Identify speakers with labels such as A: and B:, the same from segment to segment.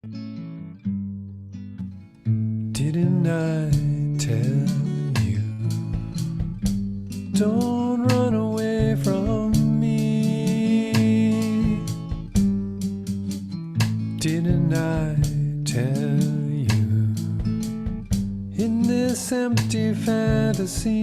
A: Didn't I tell you? Don't run away from me. Didn't I tell you? In this empty fantasy,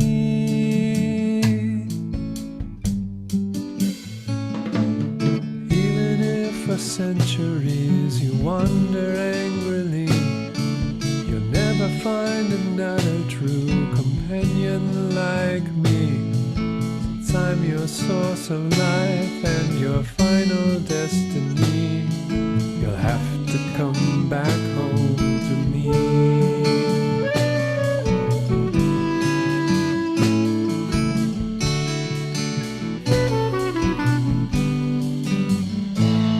A: even if for centuries you wander angrily, you'll never find another true companion like me. Since I'm your source of life and your final destiny, you'll have to come back home to me.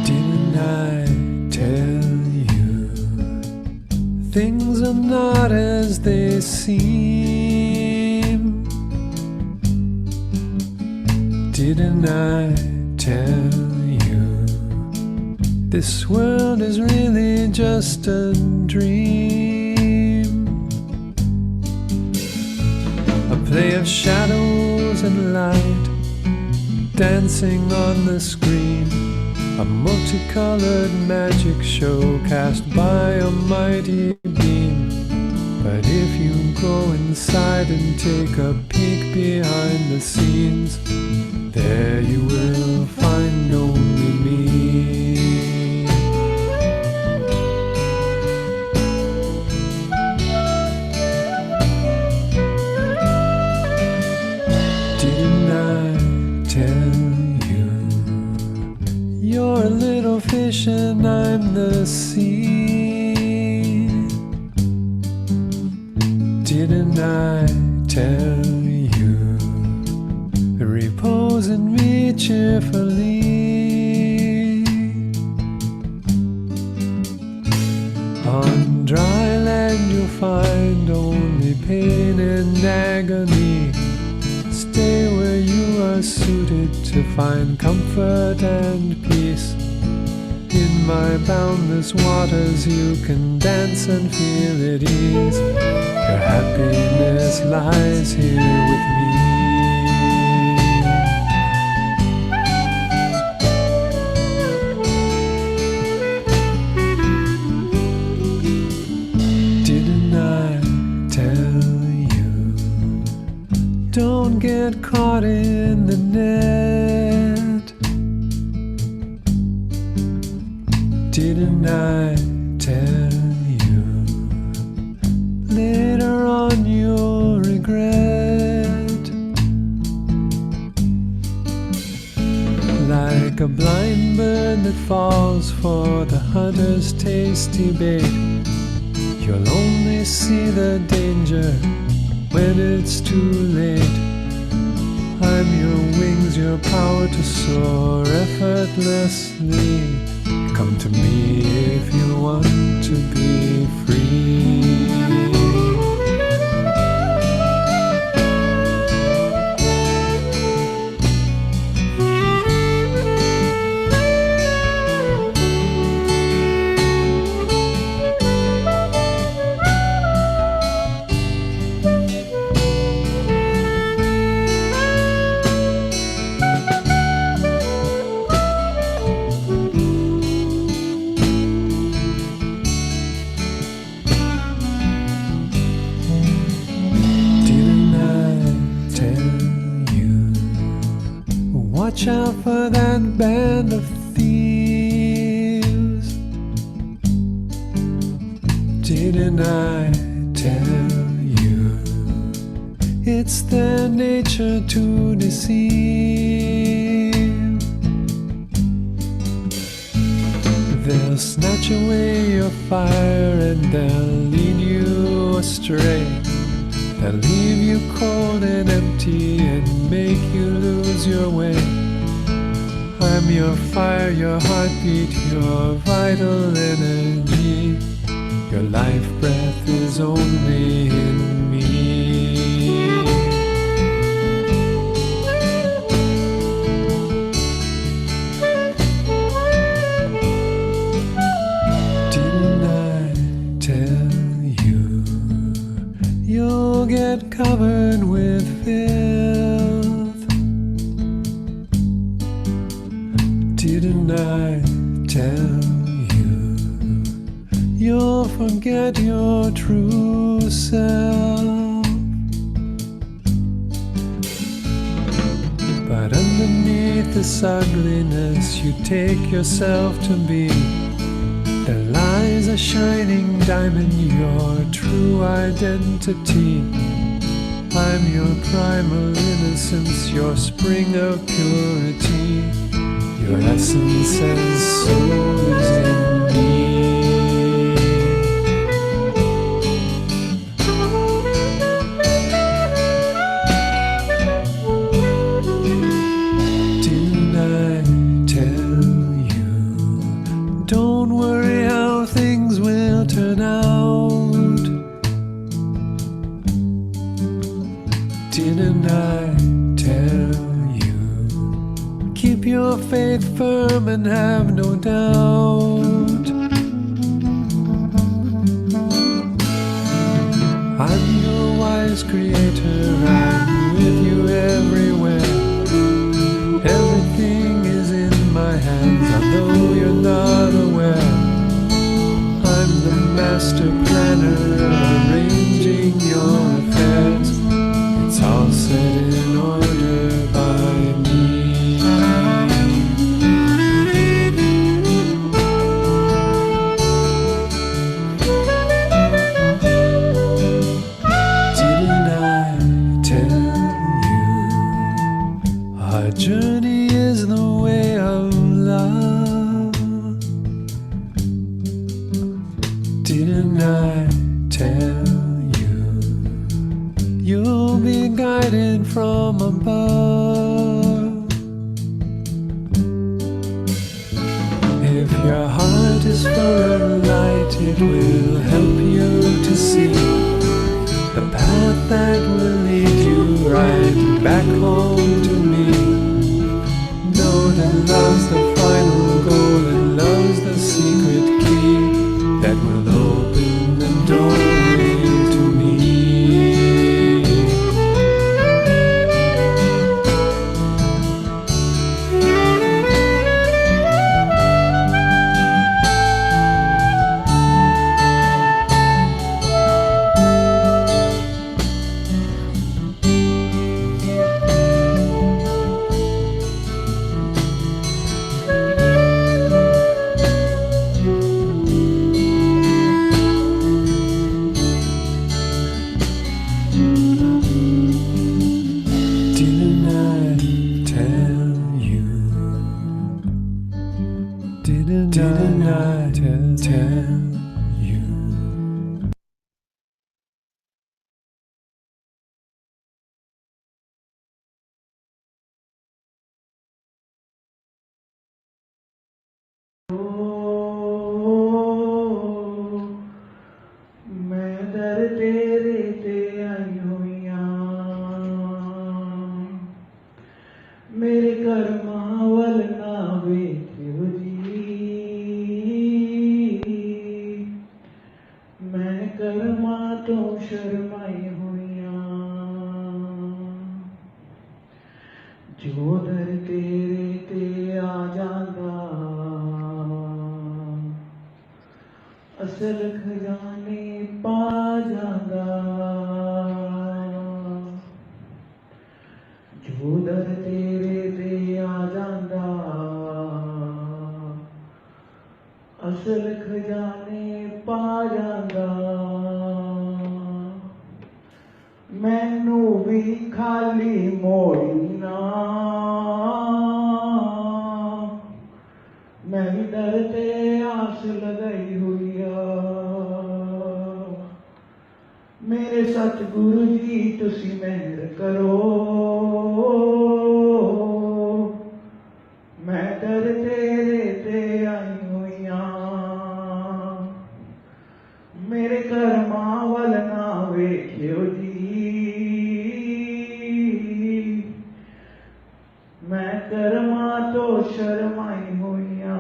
A: Didn't I tell you things are not as they seem? Didn't I tell you this world is really just a dream? A play of shadows and light dancing on the screen, a multicolored magic show cast by a mighty beam. But if you go inside and take a peek behind the scenes, there you will find only me. Didn't I tell you? You're a little fish and I'm the sea. Didn't I tell you? Repose in me cheerfully. On dry land you'll find only pain and agony. Stay where you are suited to find comfort and peace. In my boundless waters you can dance and feel at ease. Your happiness lies here with me. Didn't I tell you? Don't get caught in the net. Didn't I tell you? Later on you'll regret. Like a blind bird that falls for the hunter's tasty bait, you'll only see the danger when it's too late. I'm your wings, your power to soar effortlessly. Come to me if you want to be free. Watch out for that band of thieves. Didn't I tell you? It's their nature to deceive. They'll snatch away your fire and they'll lead you astray. They'll leave you cold and empty and make you lose your way. I'm your fire, your heartbeat, your vital energy. Your life breath is only in me. Didn't get covered with filth. Didn't I tell you you'll forget your true self? But underneath this ugliness you take yourself to be, there lies a shining diamond, your true identity. I'm your primal innocence, your spring of purity. Your essence and soul is in me. Didn't I tell you, don't worry how things will turn out? Didn't I tell you, keep your faith firm and have no doubt? I'm your wise creator, I'm with you everywhere. Everything is in my hands, although you're not aware. I'm the master planner, arranging your affairs. It's all set in order by me. Didn't I tell you, our journey is the way of love? Didn't I tell you, you'll be guided from above? If your heart is full of light, it will help you to see the path that will lead you right back home to me. Know that love's the final goal, and love's the secret key that will open the doorway to me. Didn't I tell you? Didn't I tell you?
B: मैं दर तेरे ते आई होइयां, मेरे कर्मां वल ना वेखियो जी, मैं कर्मां तो शर्माई होइयां, जो दर तेरे ते आ जांदा असल खजाने पा जांदा। जो दर तेरे ते आ जांदा असल खजाने पा जांदा। मैनू भी खाली मोड़ी ना, मैं भी दर ते आस लगाई हुई आ। मेरे सतगुरु जी तुसी मेहर करो, मैं दर तेरे ते आई हुई आ। मेरे कर्मां वल ना वेखियो जी, मैं कर्मां तो शर्माई हुई आ।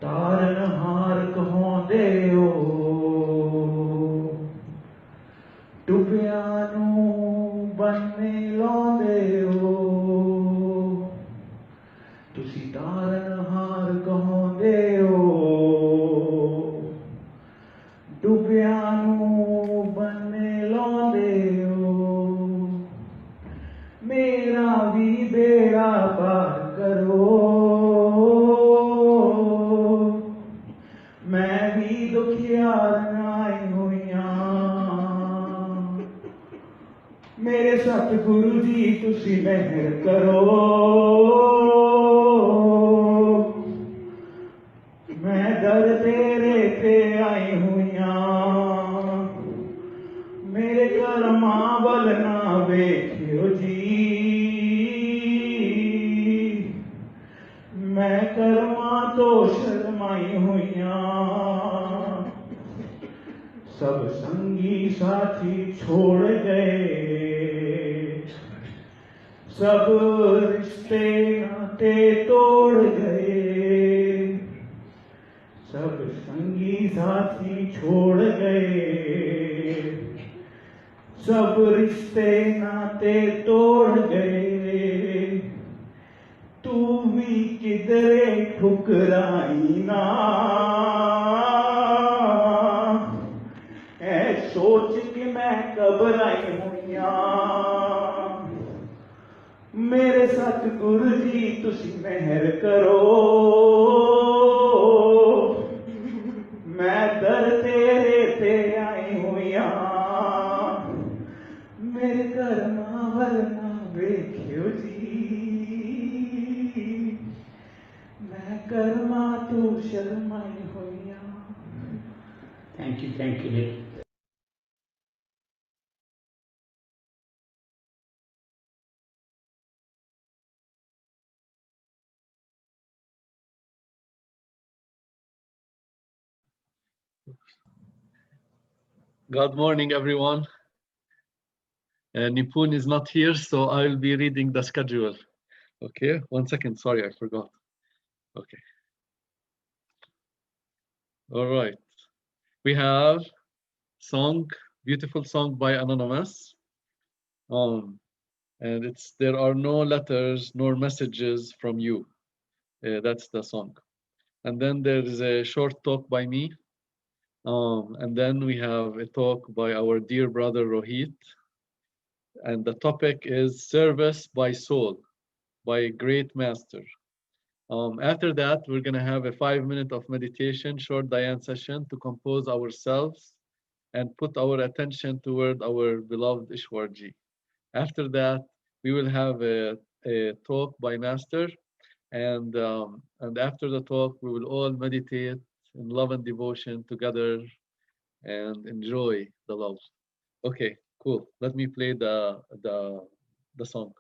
B: तारन हार कहोंदे ओ मेहर करो। मैं दर तेरे पे आई हुइया, मेरे कर्मा बल ना वेखियो जी। मैं कर्मा तो शर्माई हुइया, सब संगी साथी छोड़ गए, सब रिश्ते नाते तोड़ गए, सब संगी साथी छोड़ गए, सब रिश्ते नाते तोड़ गए। तू भी किधरे ठुकराई ना, ऐ सोच के मैं घबराई हुइया। मेरे सतगुरु जी तुसी मेहर करो, मैं दर तेरे ते आई हुइया, मेरे कर्मा वल ना वेखियो जी। मैं कर्मा तो शर्माई हुइया। Thank you.
A: Good morning, everyone. Nipun is not here, so I will be reading the schedule. Okay, 1 second. Sorry, I forgot. Okay. All right. We have song, beautiful song by Anonymous. And it's there are no letters nor messages from you. That's the song. And then there is a short talk by me. And then we have a talk by our dear brother Rohit. And the topic is Service by Soul by a great master. After that, we're going to have a 5 minute of meditation, short Dhyan session to compose ourselves and put our attention toward our beloved Ishwarji. After that, we will have a talk by Master, and after the talk, we will all meditate in love and devotion together and enjoy the love. Okay, cool. Let me play the song.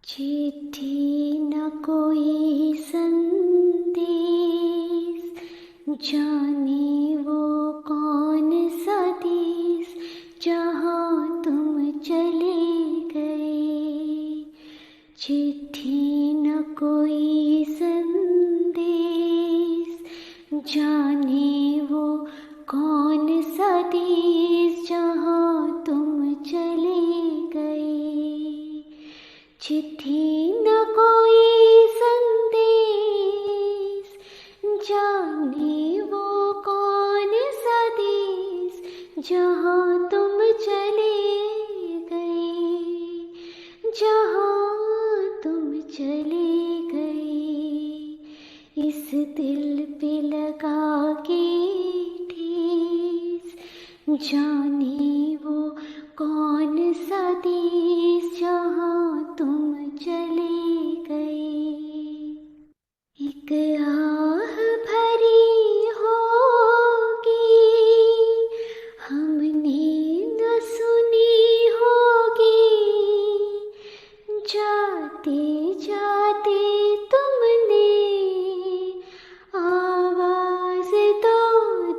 C: चिट्ठी न कोई संदेश, जाने वो कौन सा देश जहाँ तुम चले गए। चिट्ठी न कोई संदेश, जाने वो कौन सा देश जहाँ तुम चले गए। चिट्ठी न कोई संदेश, जाने वो कौन सा देश जहाँ तुम चले गए, जहाँ तुम चले गए। इस दिल पे लगा के जाने वो कौन सा देश जहाँ तुम चले गए। एक आह भरी होगी हमने न सुनी होगी, जाते जाते तुमने आवाज तो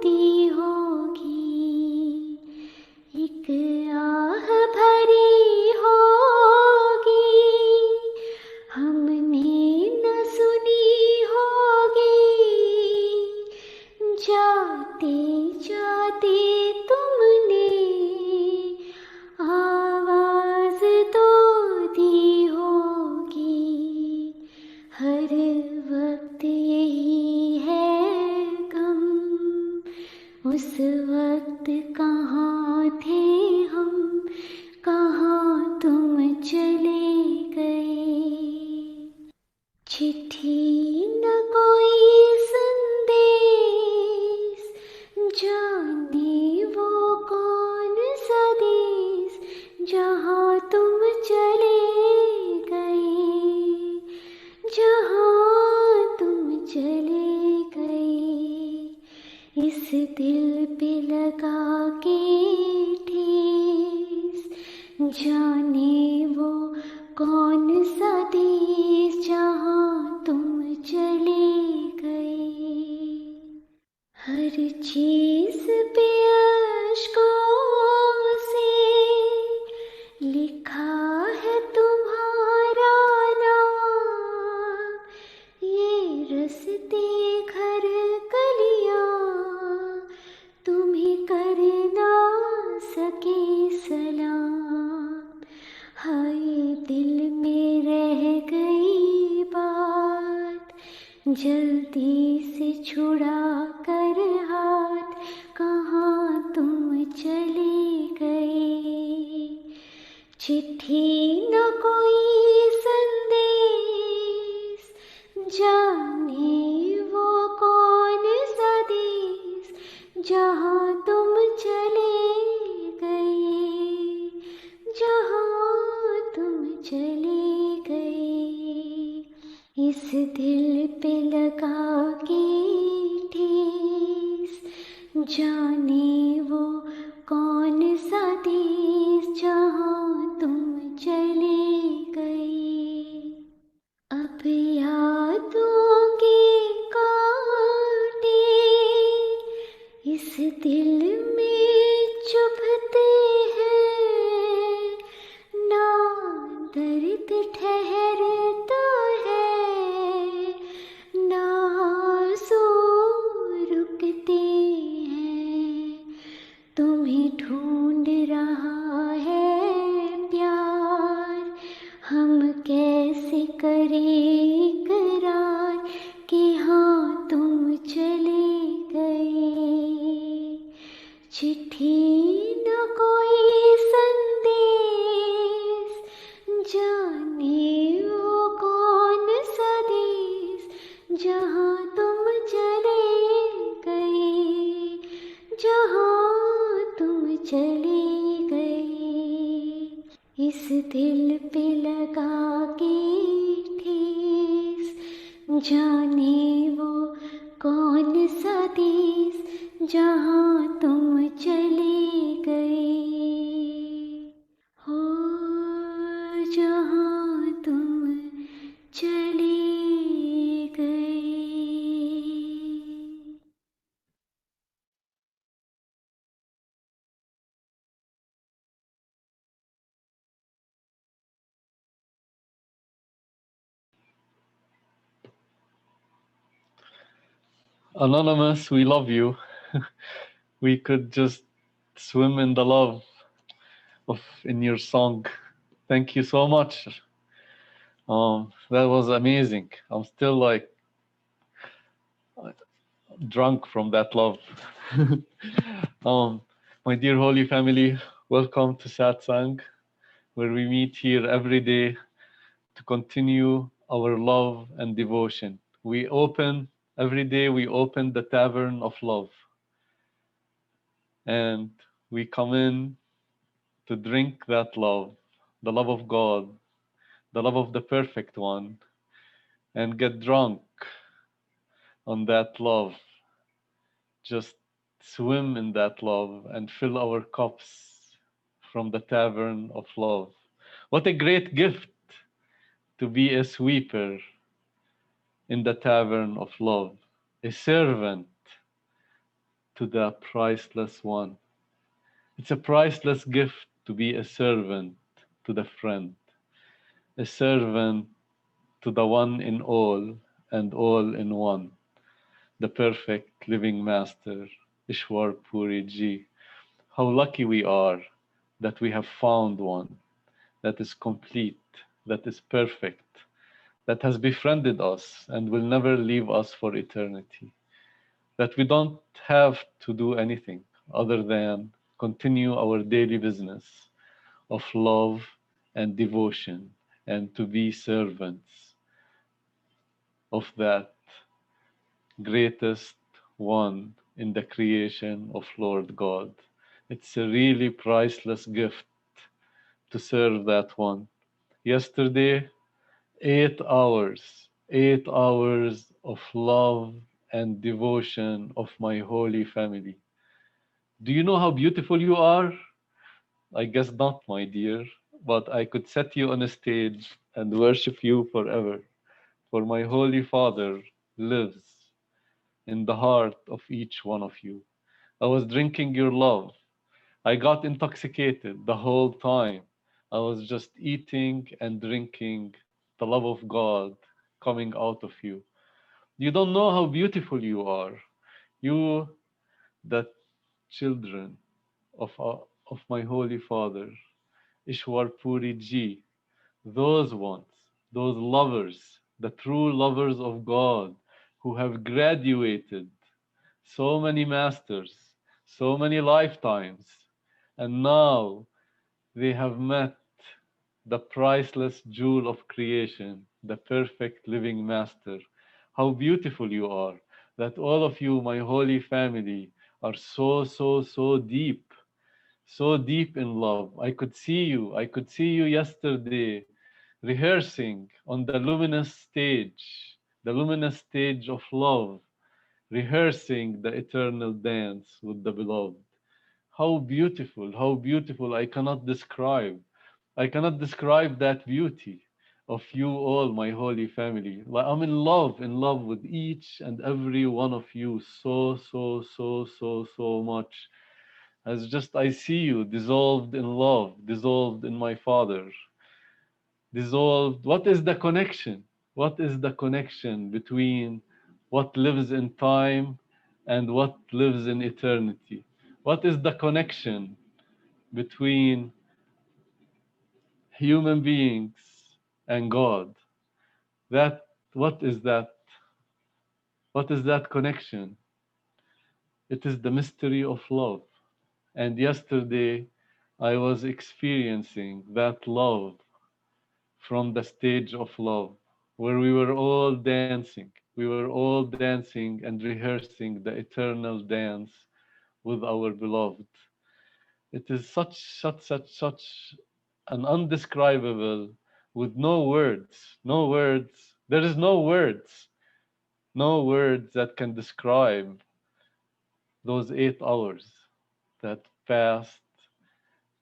C: दी होगी। एक आह भरी होगी हमने न सुनी होगी, जाते जाते तुमने आवाज तो दी होगी। हर वक्त यही है गम, उस वक्त कहाँ थे हम, कहाँ तुम चले गए। चिट्ठी न कोई संदेश, जाने वो कौन सा देश जहाँ तुम चले गए, जहाँ तुम चले गए। इस दिल पे लगा के ठेस, जाने वो कौन सा देश जहाँ तुम चले गए। हर चीज पे अश्कों से लिखा है तुम्हारा नाम, ये रस्ते घर गलियां तुम्हें कर ना सके सलाम। हाय दिल में रह गई बात, जल्दी से छुड़ा कर हाथ, कहाँ तुम चले गए। चिट्ठी न कोई संदेश, जाने वो कौन सा देश जहाँ तुम चले गए, जहाँ तुम चले गए। इस दिल पे लगा के ठेस, जाने वो कौन सा देश जहाँ तुम चले गए। अब यादों के कांटे इस दिल में चुभते हैं, ना दर्द ठहरता है, ना आंसू रुकते हैं। तुम्हें ढूंढ रहा है प्यार, हम कैसे करें इकरार कि हाँ तुम चले गए। चिट्ठी न कोई संदेश, जाने वो कौन सा देश जहाँ तुम चले गए, जहाँ तुम चले गए। इस दिल पे लगा के ठेस, जाने वो कौन सा देश जहाँ तुम चले गए। हो जहाँ तुम चले गए।
A: Anonymous, we love you. We could just swim in the love of in your song. Thank you so much. That was amazing. I'm still like drunk from that love. My dear holy family, welcome to Satsang, where we meet here every day to continue our love and devotion. Every day we open the tavern of love. And
D: we come in to drink that love, the love of God, the love of the perfect one, and get drunk on that love. Just swim in that love and fill our cups from the tavern of love. What a great gift to be a sweeper in the tavern of love, a servant to the priceless one. It's a priceless gift to be a servant to the friend, a servant to the one in all and all in one, the perfect living master, Ishwar Puri Ji. How lucky we are that we have found one that is complete, that is perfect, that has befriended us and will never leave us for eternity. That we don't have to do anything other than continue our daily business of love and devotion and to be servants of that greatest one in the creation of Lord God. It's a really priceless gift to serve that one. Yesterday, 8 hours, 8 hours of love and devotion of my holy family. Do you know how beautiful you are? I guess not, my dear, but I could set you on a stage and worship you forever, for my Holy Father lives in the heart of each one of you. I was drinking your love. I got intoxicated the whole time. I was just eating and drinking the love of God coming out of you. You don't know how beautiful you are. You, the children of my Holy Father, Ishwar Puri Ji, those ones, those lovers, the true lovers of God who have graduated so many masters, so many lifetimes, and now they have met the priceless jewel of creation, the perfect living master. How beautiful you are, that all of you, my holy family, are so deep in love. I could see you yesterday rehearsing on the luminous stage of love, rehearsing the eternal dance with the beloved. How beautiful, I cannot describe that beauty of you all, my holy family. Like I'm in love with each and every one of you so much. As just I see you dissolved in love, dissolved in my Father, dissolved. What is the connection? What is the connection between what lives in time and what lives in eternity? What is the connection between human beings and God? That what is that? What is that connection? It is the mystery of love. And yesterday I was experiencing that love from the stage of love, where we were all dancing. We were all dancing and rehearsing the eternal dance with our beloved. It is such an undescribable, with no words, no words. There is no words, no words that can describe those 8 hours that passed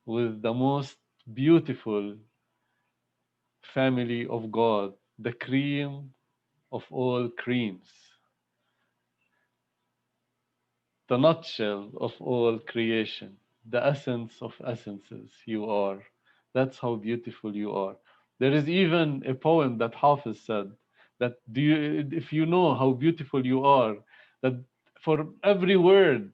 D: with the most beautiful family of God, the cream of all creams, the nutshell of all creation, the essence of essences you are. That's how beautiful you are. There is even a poem that Hafiz said that if you know how beautiful you are, that for every word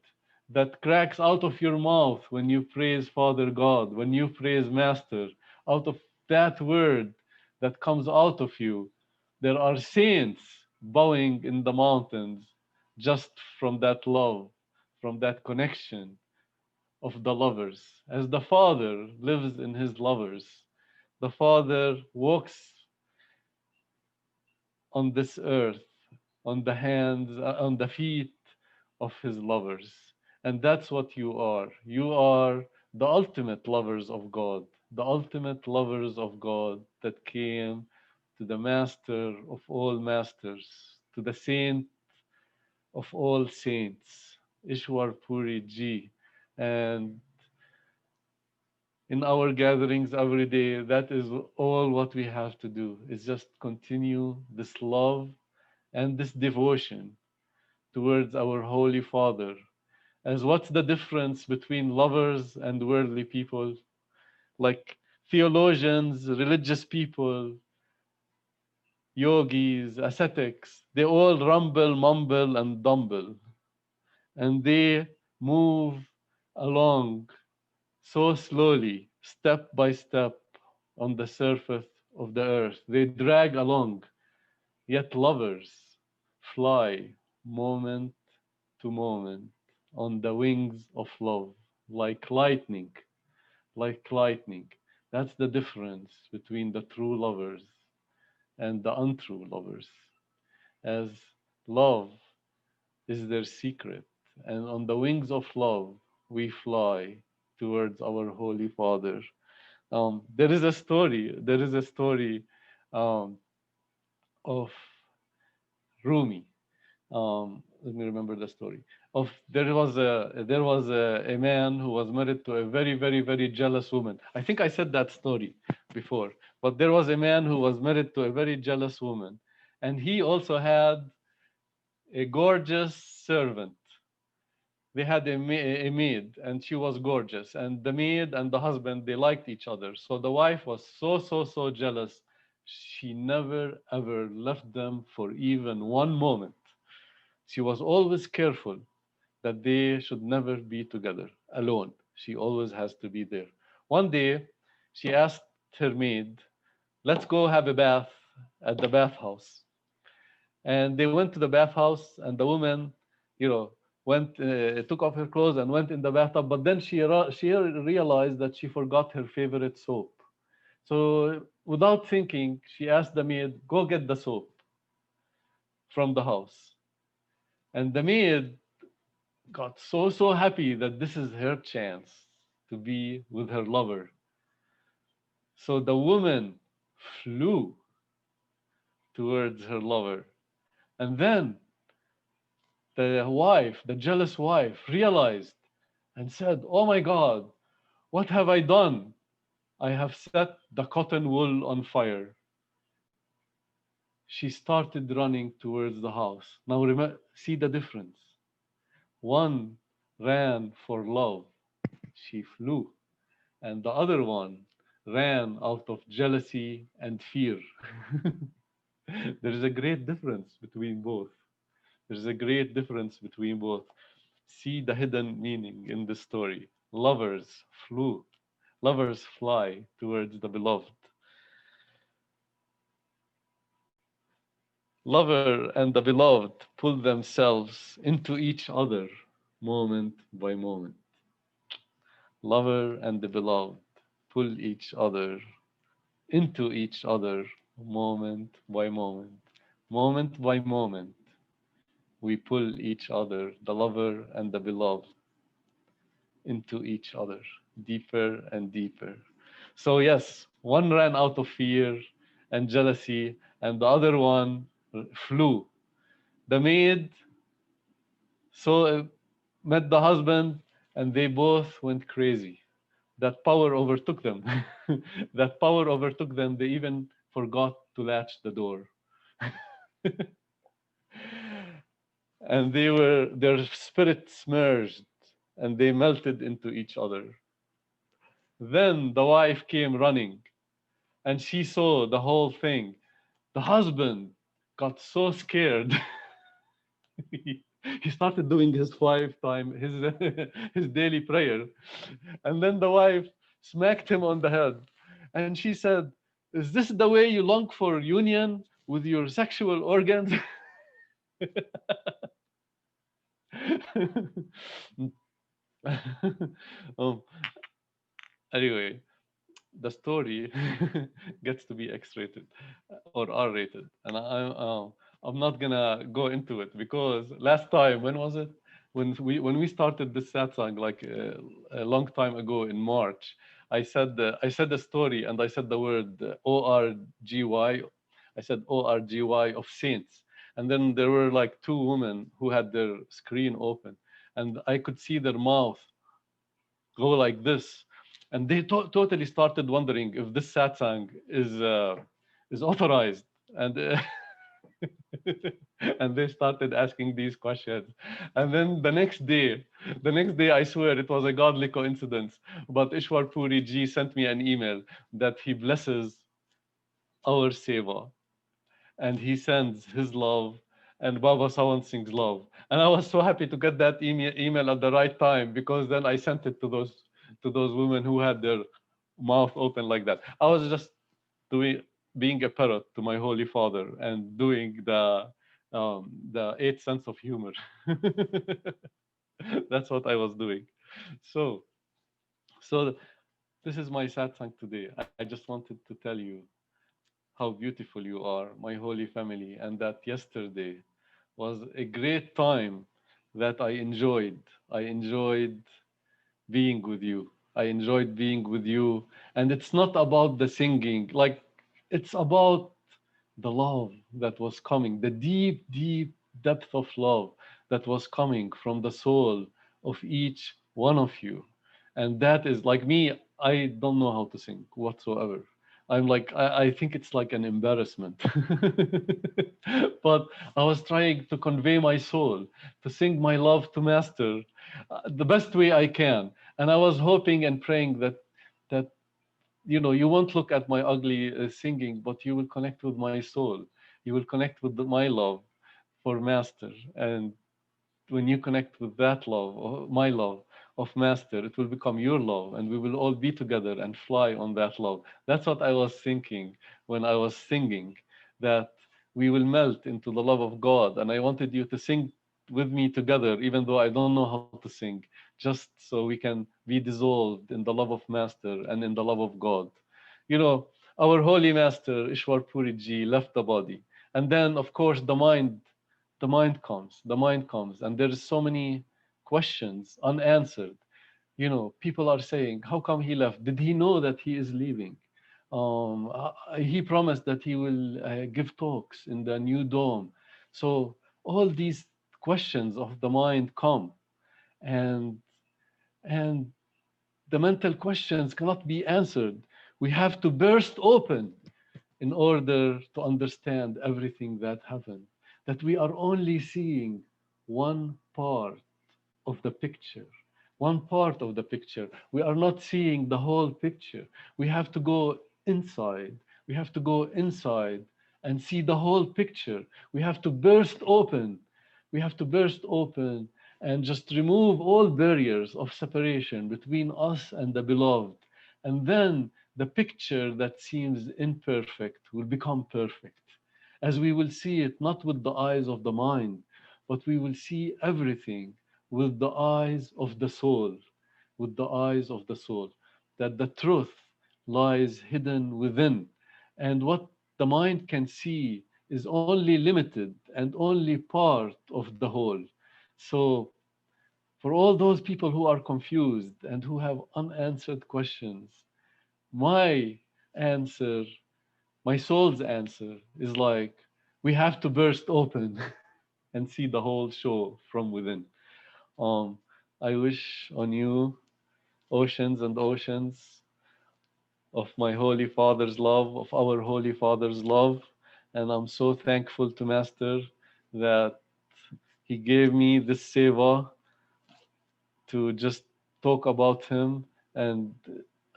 D: that cracks out of your mouth when you praise Father God, when you praise Master, out of that word that comes out of you, there are saints bowing in the mountains just from that love, from that connection of the lovers. As the Father lives in his lovers, the Father walks on this earth, on the hands, on the feet of his lovers. And that's what you are. You are the ultimate lovers of God, the ultimate lovers of God that came to the master of all masters, to the saint of all saints, Ishwar Puri Ji. And in our gatherings every day, that is all what we have to do, is just continue this love and this devotion towards our Holy Father. As what's the difference between lovers and worldly people? Like theologians, religious people, yogis, ascetics, they all rumble, mumble, and dumble. And they move along so slowly, step by step, on the surface of the earth. They drag along, yet lovers fly moment to moment on the wings of love, like lightning, like lightning. That's the difference between the true lovers and the untrue lovers, as love is their secret. And on the wings of love, we fly towards our Holy Father. There is a story. There is a story um, of Rumi. Let me remember the story. Of there was a man who was married to a very very very jealous woman. I think I said that story before, but there was a man who was married to a very jealous woman, and he also had a gorgeous servant. They had a maid, and she was gorgeous, and the maid and the husband, they liked each other. So the wife was so jealous. She never ever left them for even one moment. She was always careful that they should never be together alone. She always has to be there. One day she asked her maid, let's go have a bath at the bathhouse. And they went to the bathhouse, and the woman, you know, went, took off her clothes and went in the bathtub. But then she realized that she forgot her favorite soap. So without thinking, she asked the maid, "Go get the soap from the house." And the maid got so happy that this is her chance to be with her lover. So the woman flew towards her lover, and then the wife, the jealous wife, realized and said, "Oh my God, what have I done? I have set the cotton wool on fire." She started running towards the house. Now, see the difference. One ran for love, she flew, and the other one ran out of jealousy and fear. There is a great difference between both. There's a great difference between both. See the hidden meaning in the story. Lovers flew. Lovers fly towards the beloved. Lover and the beloved pull themselves into each other moment by moment. Lover and the beloved pull each other into each other moment by moment. Moment by moment, we pull each other, the lover and the beloved, into each other, deeper and deeper. So, yes, one ran out of fear and jealousy, and the other one flew. The maid met the husband, and they both went crazy. That power overtook them. That power overtook them. They even forgot to latch the door. And their spirits merged, and they melted into each other. Then the wife came running, and she saw the whole thing. The husband got so scared. He started doing his his daily prayer, and then the wife smacked him on the head, and she said, "Is this the way you long for union with your sexual organs?" um, anyway, the story gets to be X-rated or R-rated, and I'm not gonna go into it because last time, when was it? when we started this satsang like a long time ago in March, I said a story and I said the word orgy. I said orgy of saints, and then there were like two women who had their screen open, and I could see their mouth go like this, and they totally started wondering if this satsang is authorized, and and they started asking these questions. And then the next day, I swear it was a godly coincidence, but Ishwar Puri ji sent me an email that he blesses our seva and he sends his love and Baba Sawan Singh's love. And I was so happy to get that email at the right time, because then I sent it to those women who had their mouth open like that. I was just doing being a parrot to my holy father and doing the eighth sense of humor. That's what I was doing. So so this is my satsang today. I just wanted to tell you how beautiful you are, my holy family, and that yesterday was a great time that I enjoyed. I enjoyed being with you. I enjoyed being with you. And it's not about the singing, like, it's about the love that was coming, the deep, deep depth of love that was coming from the soul of each one of you. And that is like me, I don't know how to sing whatsoever. I'm like, I think it's like an embarrassment. But I was trying to convey my soul, to sing my love to Master the best way I can. And I was hoping and praying that you won't look at my ugly singing, but you will connect with my soul. You will connect with my love for Master. And when you connect with that love, or my love of Master, it will become your love, and we will all be together and fly on that love. That's what I was thinking when I was singing, that we will melt into the love of God. And I wanted you to sing with me together, even though I don't know how to sing, just so we can be dissolved in the love of Master and in the love of God. Our holy Master, Ishwar Puri Ji, left the body. And then, of course, the mind comes, and there's so many questions unanswered. People are saying, how come he left? Did he know that he is leaving? He promised that he will give talks in the new dome. So all these questions of the mind come, and and the mental questions cannot be answered. We have to burst open in order to understand everything that happened, that we are only seeing one part of the picture. One part of the picture. We are not seeing the whole picture. We have to go inside. We have to go inside and see the whole picture. We have to burst open. We have to burst open and just remove all barriers of separation between us and the beloved. And then the picture that seems imperfect will become perfect, as we will see it not with the eyes of the mind, but we will see everything with the eyes of the soul, with the eyes of the soul, that the truth lies hidden within. And what the mind can see is only limited and only part of the whole. So, for all those people who are confused and who have unanswered questions, my answer, my soul's answer is like, we have to burst open and see the whole show from within. Um, I wish on you oceans and oceans of my Holy Father's love, of our Holy Father's love. And I'm so thankful to Master that he gave me this seva to just talk about him, and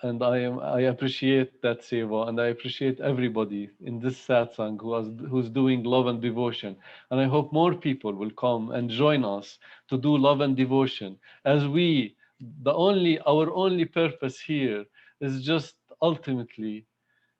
D: I appreciate that seva, and I appreciate everybody in this satsang who's doing love and devotion. And I hope more people will come and join us to do love and devotion, as our only purpose here is just ultimately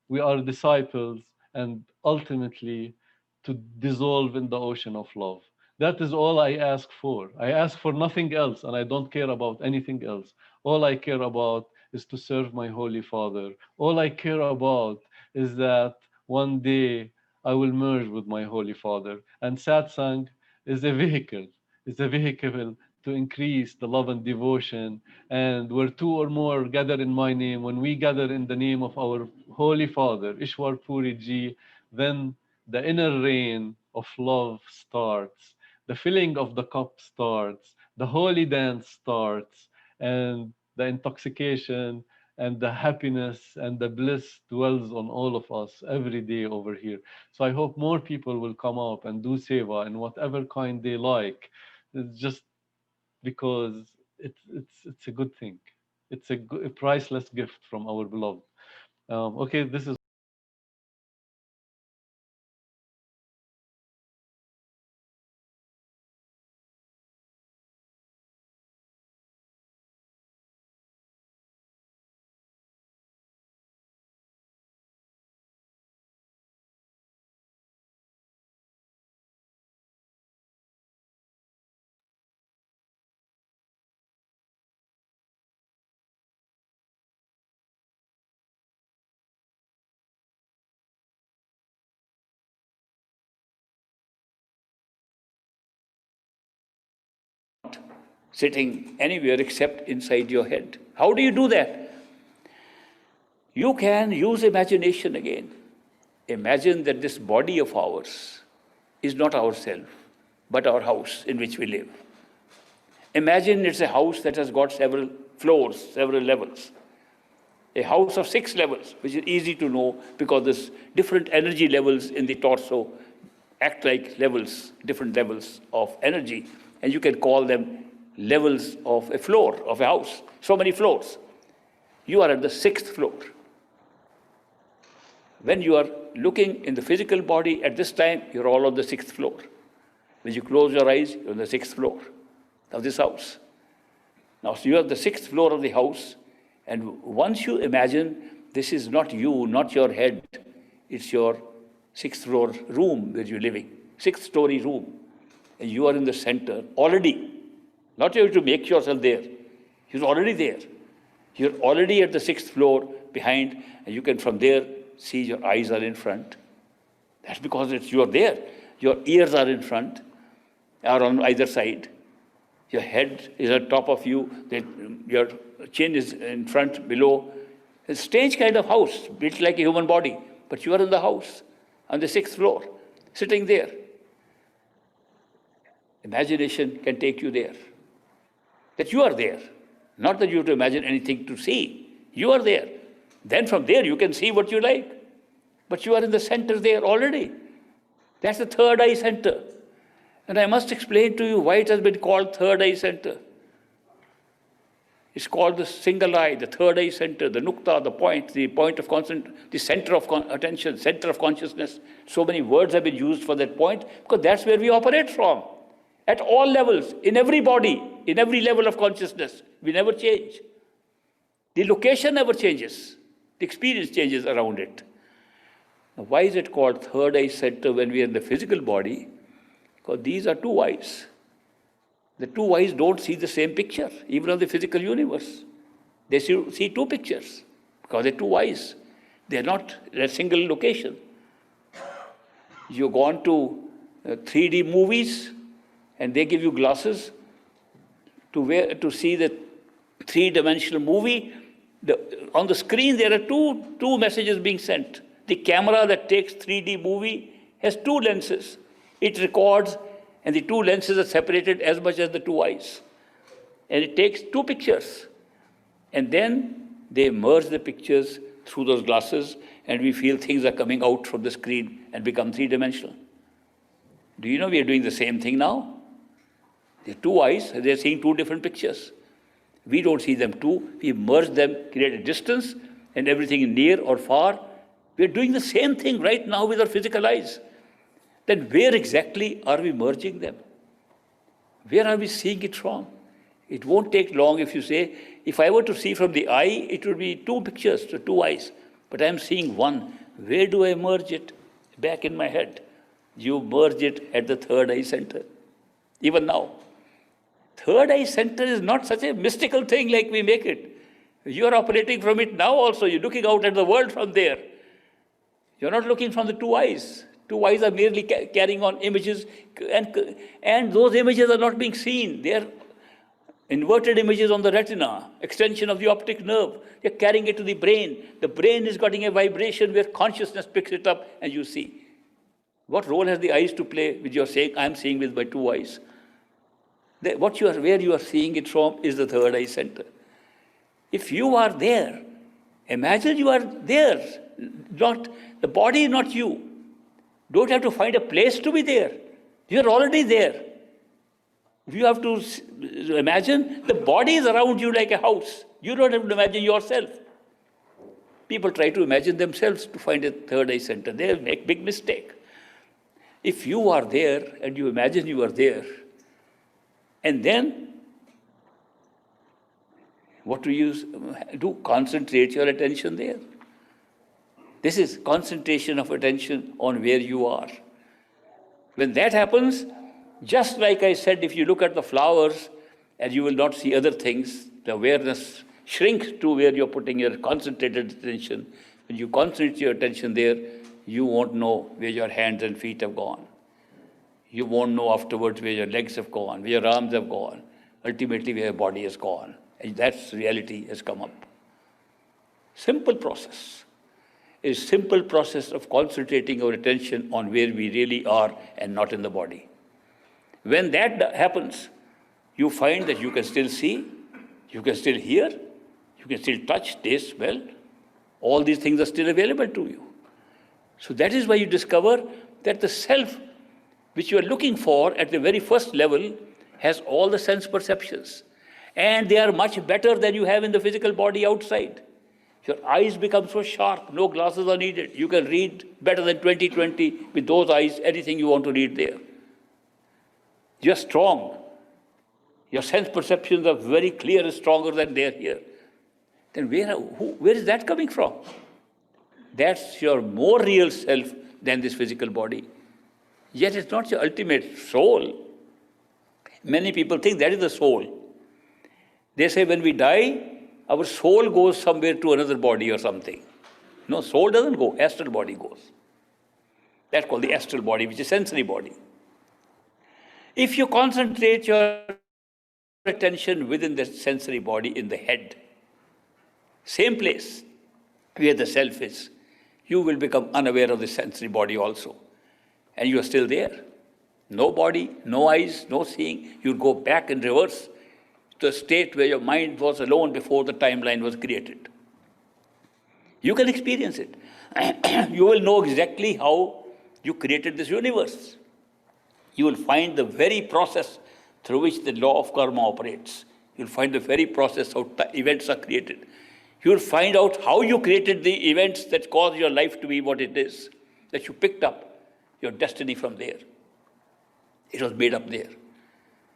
D: we are disciples, and ultimately to dissolve in the ocean of love. That is all I ask for. I ask for nothing else, and I don't care about anything else. All I care about is to serve my Holy Father. All I care about is that one day I will merge with my Holy Father. And satsang is a vehicle to to increase the love and devotion. And where two or more gather in my name, when we gather in the name of our Holy Father, Ishwar Puri Ji, then the inner rain of love starts. The filling of the cup starts. The holy dance starts. And the intoxication and the happiness and the bliss dwells on all of us every day over here. So I hope more people will come up and do seva in whatever kind they like. It's just because it's a good thing. It's a priceless gift from our beloved. Okay, this is
E: sitting anywhere except inside your head. How do you do that? You can use imagination again. Imagine that this body of ours is not ourself, but our house in which we live. Imagine it's a house that has got several floors, several levels. A house of 6 levels, which is easy to know because there's different energy levels in the torso act like levels, different levels of energy, and you can call them levels of a floor, of a house. So many floors. You are at the 6th floor. When you are looking in the physical body at this time, you're all on the 6th floor. When you close your eyes, you're on the 6th floor of this house. Now, so you are the 6th floor of the house, and once you imagine this is not you, not your head, it's your 6th floor room where you're living, 6th story room, and you are in the center already. Not you have to make yourself there. You're already there. You're already at the 6th floor behind, and you can from there see your eyes are in front. That's because you are there. Your ears are in front, or on either side. Your head is on top of you. Your chin is in front, below. It's a strange kind of house, built like a human body. But you are in the house, on the 6th floor, sitting there. Imagination can take you there. That you are there. Not that you have to imagine anything to see. You are there. Then from there you can see what you like. But you are in the center there already. That's the third eye center. And I must explain to you why it has been called third eye center. It's called the single eye, the third eye center, the nukta, the point of the center of attention, center of consciousness. So many words have been used for that point because that's where we operate from. At all levels, in every body, in every level of consciousness, we never change. The location never changes. The experience changes around it. Now, why is it called third eye center when we are in the physical body? Because these are two eyes. The two eyes don't see the same picture, even of the physical universe. They see two pictures because they're two eyes. They're not in a single location. You've gone to 3D movies and they give you glasses to see the three-dimensional movie. On the screen, there are two messages being sent. The camera that takes 3D movie has 2 lenses. It records, and the 2 lenses are separated as much as the 2 eyes. And it takes 2 pictures. And then they merge the pictures through those glasses, and we feel things are coming out from the screen and become 3-dimensional. Do you know we are doing the same thing now? There are 2 eyes, and they are seeing 2 different pictures. We don't see them too. We merge them, create a distance, and everything is near or far. We're doing the same thing right now with our physical eyes. Then where exactly are we merging them? Where are we seeing it from? It won't take long if you say, if I were to see from the eye, it would be 2 pictures, so 2 eyes. But I'm seeing one. Where do I merge it? Back in my head. You merge it at the third eye center. Even now. Third eye center is not such a mystical thing like we make it. You're operating from it now also. You're looking out at the world from there. You're not looking from the 2 eyes. 2 eyes are merely carrying on images, and those images are not being seen. They are Inverted images on the retina, extension of the optic nerve. You're carrying it to the brain. The brain is getting a vibration where consciousness picks it up and you see. What role has the eyes to play with your saying, I'm seeing with my two eyes? Where you are seeing it from is the third eye center. If you are there, imagine you are there. The body is not you. Don't have to find a place to be there. You are already there. You have to imagine the body is around you like a house. You don't have to imagine yourself. People try to imagine themselves to find a third eye center. They make big mistake. If you are there and you imagine you are there, and then what do you do? Concentrate your attention there. This is concentration of attention on where you are. When that happens, just like I said, if you look at the flowers and you will not see other things, the awareness shrinks to where you're putting your concentrated attention. When you concentrate your attention there, you won't know where your hands and feet have gone. You won't know afterwards where your legs have gone, where your arms have gone, ultimately where your body has gone. And that's reality has come up. Simple process. A simple process of concentrating our attention on where we really are and not in the body. When that happens, you find that you can still see, you can still hear, you can still touch, taste, smell. All these things are still available to you. So that is why you discover that the self which you are looking for at the very first level has all the sense perceptions. And they are much better than you have in the physical body outside. Your eyes become so sharp, no glasses are needed. You can read better than 20/20 with those eyes, anything you want to read there. You're strong. Your sense perceptions are very clear and stronger than they are here. Then where is that coming from? That's your more real self than this physical body. Yet it's not your ultimate soul. Many people think that is the soul. They say when we die, our soul goes somewhere to another body or something. No, soul doesn't go, astral body goes. That's called the astral body, which is sensory body. If you concentrate your attention within the sensory body in the head, same place where the self is, you will become unaware of the sensory body also. And you are still there. No body, no eyes, no seeing. You go back in reverse to a state where your mind was alone before the timeline was created. You can experience it. You will know exactly how you created this universe. You will find the very process through which the law of karma operates. You'll find the very process how events are created. You'll find out how you created the events that caused your life to be what it is, that you picked up your destiny from there. It was made up there.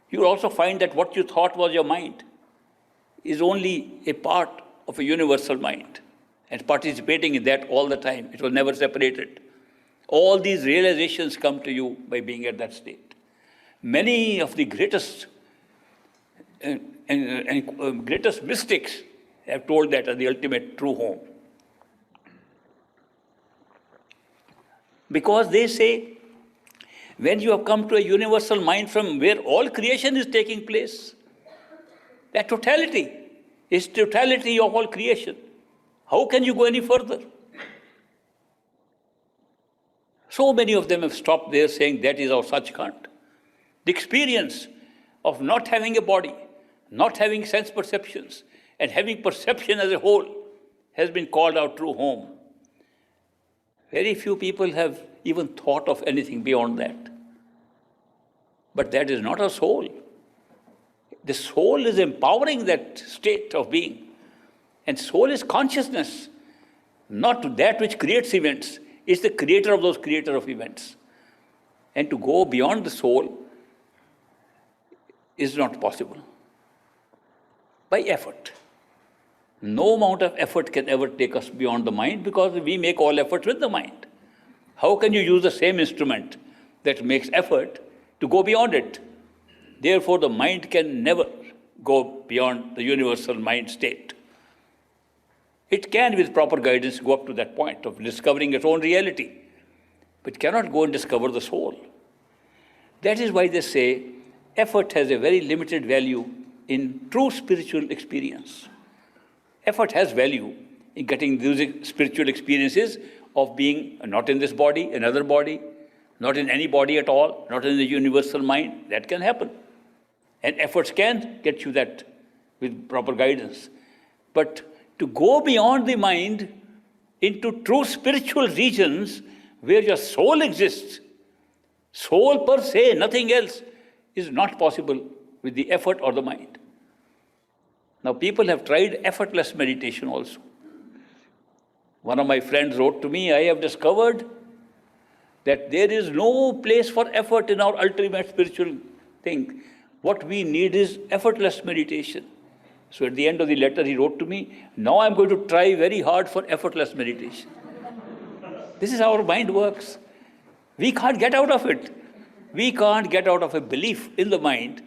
E: You'll also find that what you thought was your mind is only a part of a universal mind, and participating in that all the time. It was never separated. All these realizations come to you by being at that state. Many of the greatest greatest mystics have told that as the ultimate true home. Because they say, when you have come to a universal mind from where all creation is taking place, that totality is totality of all creation. How can you go any further? So many of them have stopped there saying that is our Sachkhand. The experience of not having a body, not having sense perceptions, and having perception as a whole has been called our true home. Very few people have even thought of anything beyond that. But that is not our soul. The soul is empowering that state of being. And soul is consciousness, not that which creates events. It's the creator of those creator of events. And to go beyond the soul is not possible. By effort. No amount of effort can ever take us beyond the mind, because we make all efforts with the mind. How can you use the same instrument that makes effort to go beyond it? Therefore, the mind can never go beyond the universal mind state. It can, with proper guidance, go up to that point of discovering its own reality, but cannot go and discover the soul. That is why they say effort has a very limited value in true spiritual experience. Effort has value in getting those spiritual experiences of being not in this body, another body, not in any body at all, not in the universal mind. That can happen. And efforts can get you that with proper guidance. But to go beyond the mind into true spiritual regions where your soul exists, soul per se, nothing else, is not possible with the effort or the mind. Now, people have tried effortless meditation also. One of my friends wrote to me, I have discovered that there is no place for effort in our ultimate spiritual thing. What we need is effortless meditation. So at the end of the letter, he wrote to me, now I'm going to try very hard for effortless meditation. This is how our mind works. We can't get out of it. We can't get out of a belief in the mind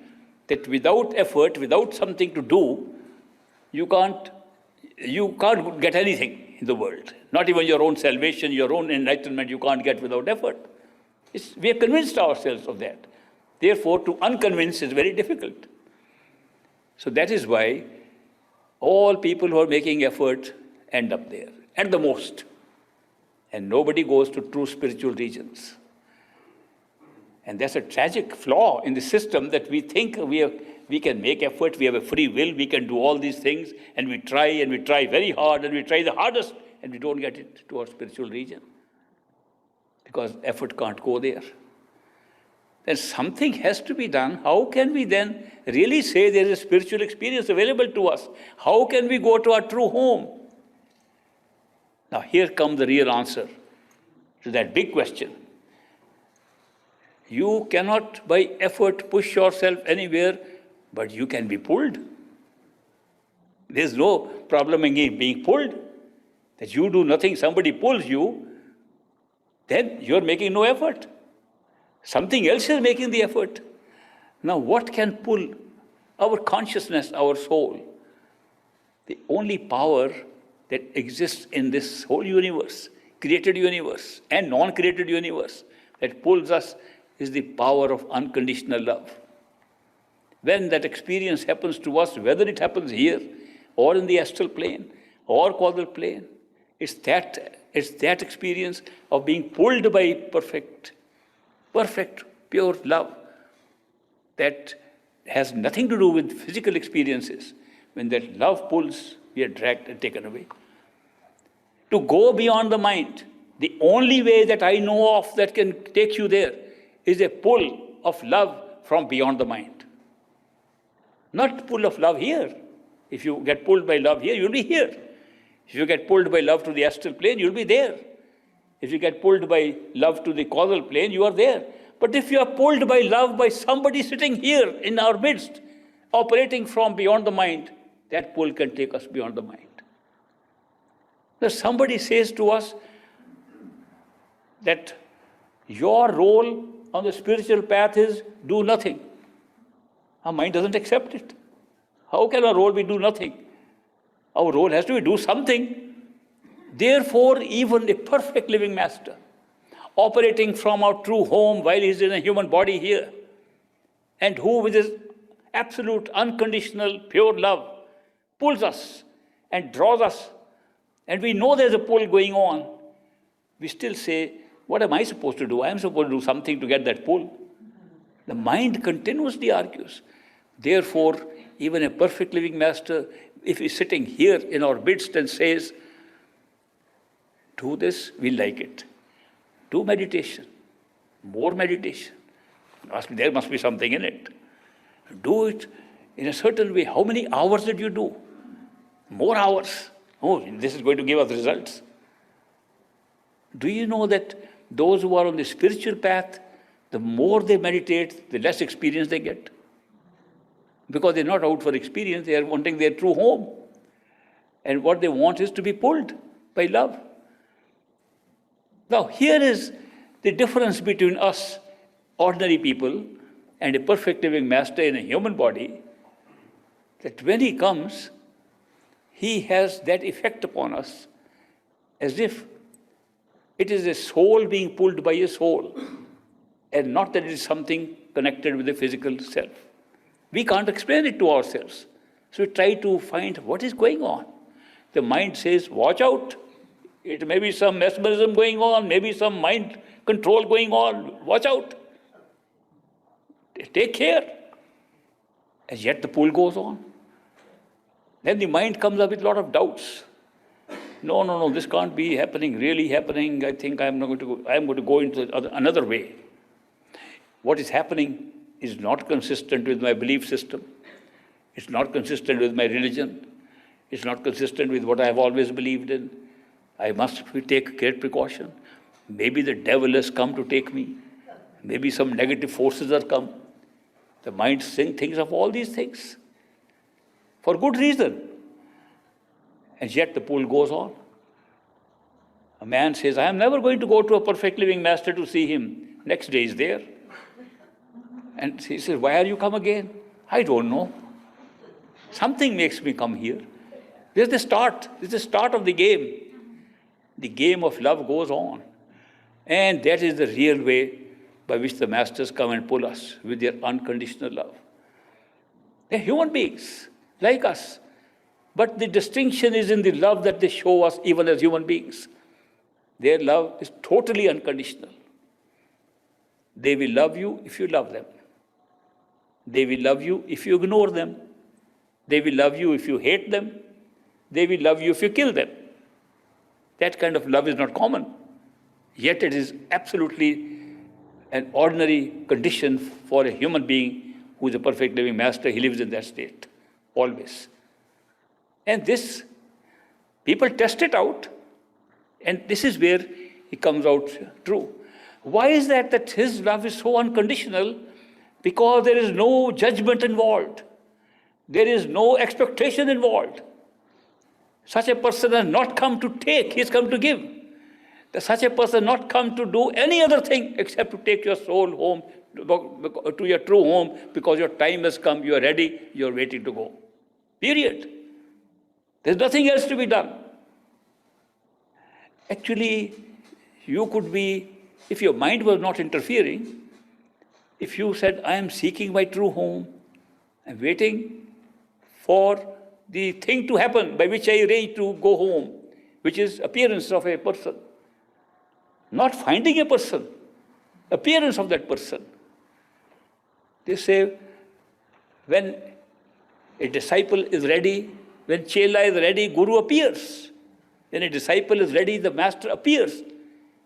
E: that without effort, without something to do, you can't get anything in the world. Not even your own salvation, your own enlightenment, you can't get without effort. We have convinced ourselves of that. Therefore, to unconvince is very difficult. So that is why all people who are making effort end up there, at the most. And nobody goes to true spiritual regions. And that's a tragic flaw in the system that we think we can make effort, we have a free will, we can do all these things, and we try very hard, and we try the hardest, and we don't get it to our spiritual region. Because effort can't go there. Then something has to be done. How can we then really say there is a spiritual experience available to us? How can we go to our true home? Now here comes the real answer to that big question. You cannot by effort push yourself anywhere, but you can be pulled. There's no problem in being pulled. That you do nothing, somebody pulls you, then you're making no effort. Something else is making the effort. Now, what can pull our consciousness, our soul? The only power that exists in this whole universe, created universe and non-created universe, that pulls us is the power of unconditional love. When that experience happens to us, whether it happens here or in the astral plane or causal plane, it's that experience of being pulled by perfect, pure love that has nothing to do with physical experiences. When that love pulls, we are dragged and taken away. To go beyond the mind, the only way that I know of that can take you there is a pull of love from beyond the mind. Not pull of love here. If you get pulled by love here, you'll be here. If you get pulled by love to the astral plane, you'll be there. If you get pulled by love to the causal plane, you are there. But if you are pulled by love by somebody sitting here in our midst, operating from beyond the mind, that pull can take us beyond the mind. Now somebody says to us that your role on the spiritual path is do nothing. Our mind doesn't accept it. How can our role be do nothing? Our role has to be do something. Therefore, even a perfect living master, operating from our true home while he is in a human body here, and who with his absolute, unconditional, pure love pulls us and draws us, and we know there's a pull going on, we still say, what am I supposed to do? I am supposed to do something to get that pull. The mind continuously argues. Therefore, even a perfect living master, if he's sitting here in our midst and says, do this, we like it. Do meditation, more meditation. There must be something in it. Do it in a certain way. How many hours did you do? More hours. Oh, this is going to give us results. Do you know that those who are on the spiritual path, the more they meditate, the less experience they get? Because they're not out for experience, they are wanting their true home. And what they want is to be pulled by love. Now, here is the difference between us, ordinary people, and a perfect living master in a human body, that when he comes, he has that effect upon us as if it is a soul being pulled by a soul, and not that it is something connected with the physical self. We can't explain it to ourselves. So we try to find what is going on. The mind says, watch out. It may be some mesmerism going on, maybe some mind control going on. Watch out. Take care. And yet the pull goes on. Then the mind comes up with a lot of doubts. No, this can't be happening, really happening. I think I'm going to go into another way. What is happening is not consistent with my belief system. It's not consistent with my religion. It's not consistent with what I have always believed in. I must take great precaution. Maybe the devil has come to take me. Maybe some negative forces are come. The mind thinks of all these things for good reason. And yet the pull goes on. A man says, I am never going to go to a perfect living master to see him. Next day he's there. And he says, why are you come again? I don't know. Something makes me come here. This is the start. This is the start of the game. The game of love goes on. And that is the real way by which the masters come and pull us with their unconditional love. They're human beings, like us. But the distinction is in the love that they show us even as human beings. Their love is totally unconditional. They will love you if you love them. They will love you if you ignore them. They will love you if you hate them. They will love you if you kill them. That kind of love is not common. Yet it is absolutely an ordinary condition for a human being who is a perfect living master. He lives in that state, always. And this, people test it out, and this is where he comes out true. Why is that his love is so unconditional? Because there is no judgment involved. There is no expectation involved. Such a person has not come to take, he has come to give. Such a person has not come to do any other thing except to take your soul home, to your true home, because your time has come, you are ready, you are waiting to go. Period. There's nothing else to be done. Actually, you could be, if your mind was not interfering, if you said, I am seeking my true home, I'm waiting for the thing to happen by which I arrange to go home, which is appearance of a person. Not finding a person, appearance of that person. They say, when a disciple is ready, when Chela is ready, Guru appears. When a disciple is ready, the master appears.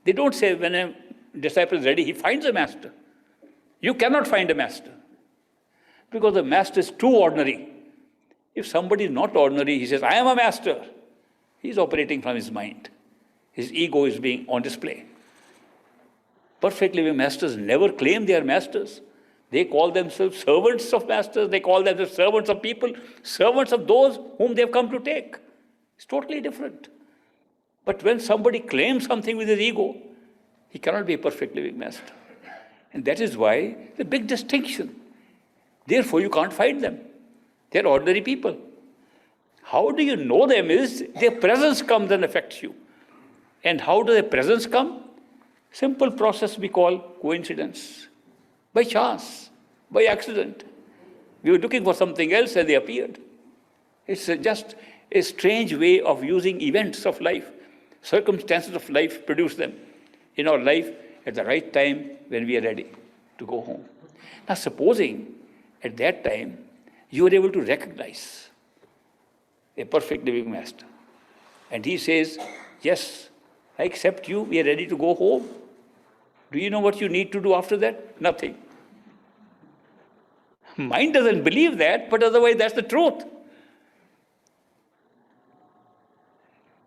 E: They don't say when a disciple is ready, he finds a master. You cannot find a master because the master is too ordinary. If somebody is not ordinary, he says, I am a master. He's operating from his mind. His ego is being on display. Perfect living masters never claim they are masters. They call themselves servants of masters. They call themselves servants of people, servants of those whom they have come to take. It's totally different. But when somebody claims something with his ego, he cannot be a perfect living master. And that is why the big distinction. Therefore, you can't find them. They're ordinary people. How do you know them is their presence comes and affects you. And how does their presence come? Simple process we call coincidence. By chance, by accident. We were looking for something else and they appeared. It's just a strange way of using events of life. Circumstances of life produce them in our life at the right time when we are ready to go home. Now, supposing at that time you are able to recognize a perfect living master, and he says, yes, I accept you, we are ready to go home. Do you know what you need to do after that? Nothing. Mind doesn't believe that, but otherwise that's the truth.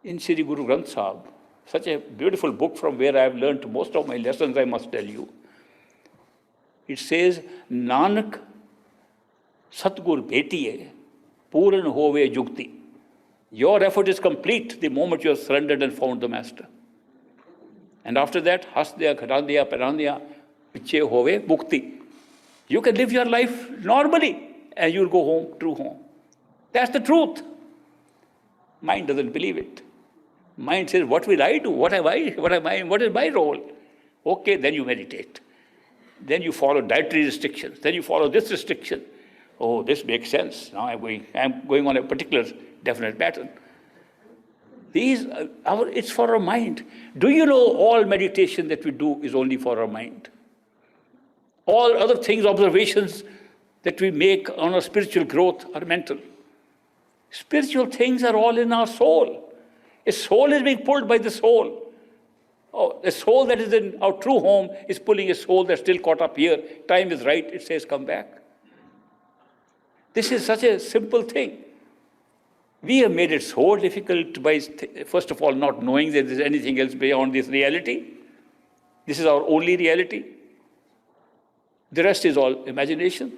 E: In Sri Guru Granth Sahib, such a beautiful book from where I have learned most of my lessons, I must tell you. It says, Nanak Satgur Bhetiye Puran Hove Jukti. Your effort is complete the moment you have surrendered and found the master. And after that, Hasdya, Khatandya, Parandya, Piche Hove Mukti. You can live your life normally and you'll go home, true home. That's the truth. Mind doesn't believe it. Mind says, what will I do? What am I? What is my role? Okay, then you meditate. Then you follow dietary restrictions. Then you follow this restriction. oh, this makes sense. Now I'm going on a particular definite pattern. It's for our mind. Do you know all meditation that we do is only for our mind? All other things, observations that we make on our spiritual growth are mental. Spiritual things are all in our soul. A soul is being pulled by the soul. Oh, the soul that is in our true home is pulling a soul that's still caught up here. Time is right, it says, come back. This is such a simple thing. We have made it so difficult by, first of all, not knowing that there's anything else beyond this reality. This is our only reality. The rest is all imagination.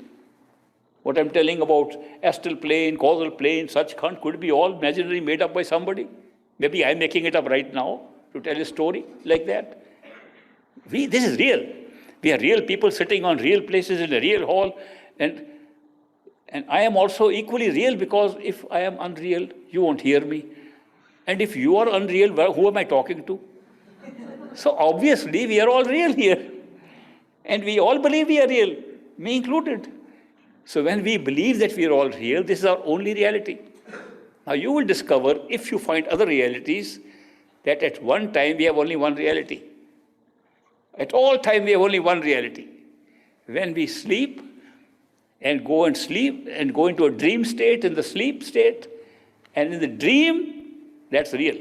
E: What I'm telling about astral plane, causal plane, such could be all imaginary, made up by somebody. Maybe I'm making it up right now to tell a story like that. This is real. We are real people sitting on real places in a real hall. And I am also equally real, because if I am unreal, you won't hear me. And if you are unreal, well, who am I talking to? So obviously, we are all real here. And we all believe we are real, me included. So when we believe that we are all real, this is our only reality. Now you will discover, if you find other realities, that at one time we have only one reality. At all time we have only one reality. When we sleep and go and sleep and go into a dream state, in the sleep state, and in the dream, that's real.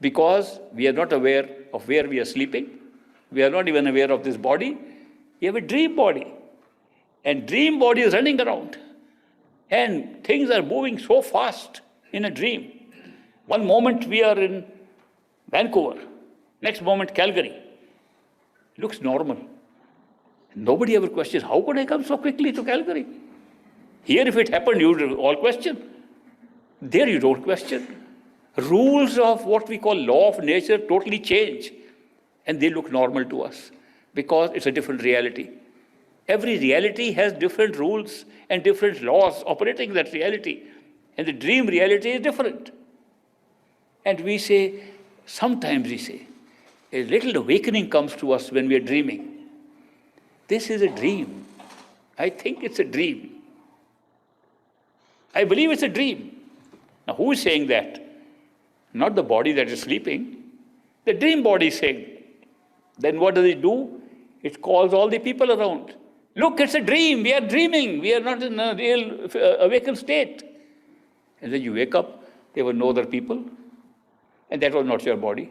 E: Because we are not aware of where we are sleeping. We are not even aware of this body. We have a dream body. And dream body is running around. And things are moving so fast in a dream. One moment we are in Vancouver. Next moment, Calgary. It looks normal. Nobody ever questions, how could I come so quickly to Calgary? Here, if it happened, you would all question. There you don't question. Rules of what we call law of nature totally change. And they look normal to us, because it's a different reality. Every reality has different rules and different laws operating in that reality. And the dream reality is different. And we say, sometimes we say, a little awakening comes to us when we are dreaming. This is a dream. I think it's a dream. I believe it's a dream. Now, who is saying that? Not the body that is sleeping. The dream body is saying. Then what does it do? It calls all the people around. Look, it's a dream. We are dreaming. We are not in a real awakened state. And then you wake up, there were no other people. And that was not your body.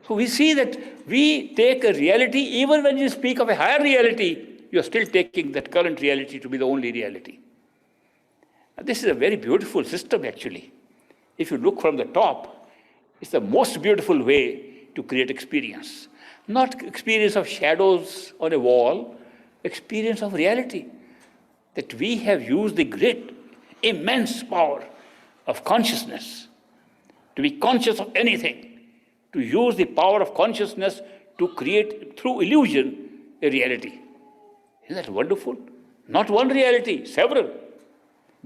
E: So we see that we take a reality, even when you speak of a higher reality, you are still taking that current reality to be the only reality. And this is a very beautiful system, actually. If you look from the top, it's the most beautiful way to create experience. Not experience of shadows on a wall, experience of reality. That we have used the great, immense power of consciousness to be conscious of anything. To use the power of consciousness to create, through illusion, a reality. Isn't that wonderful? Not one reality, several.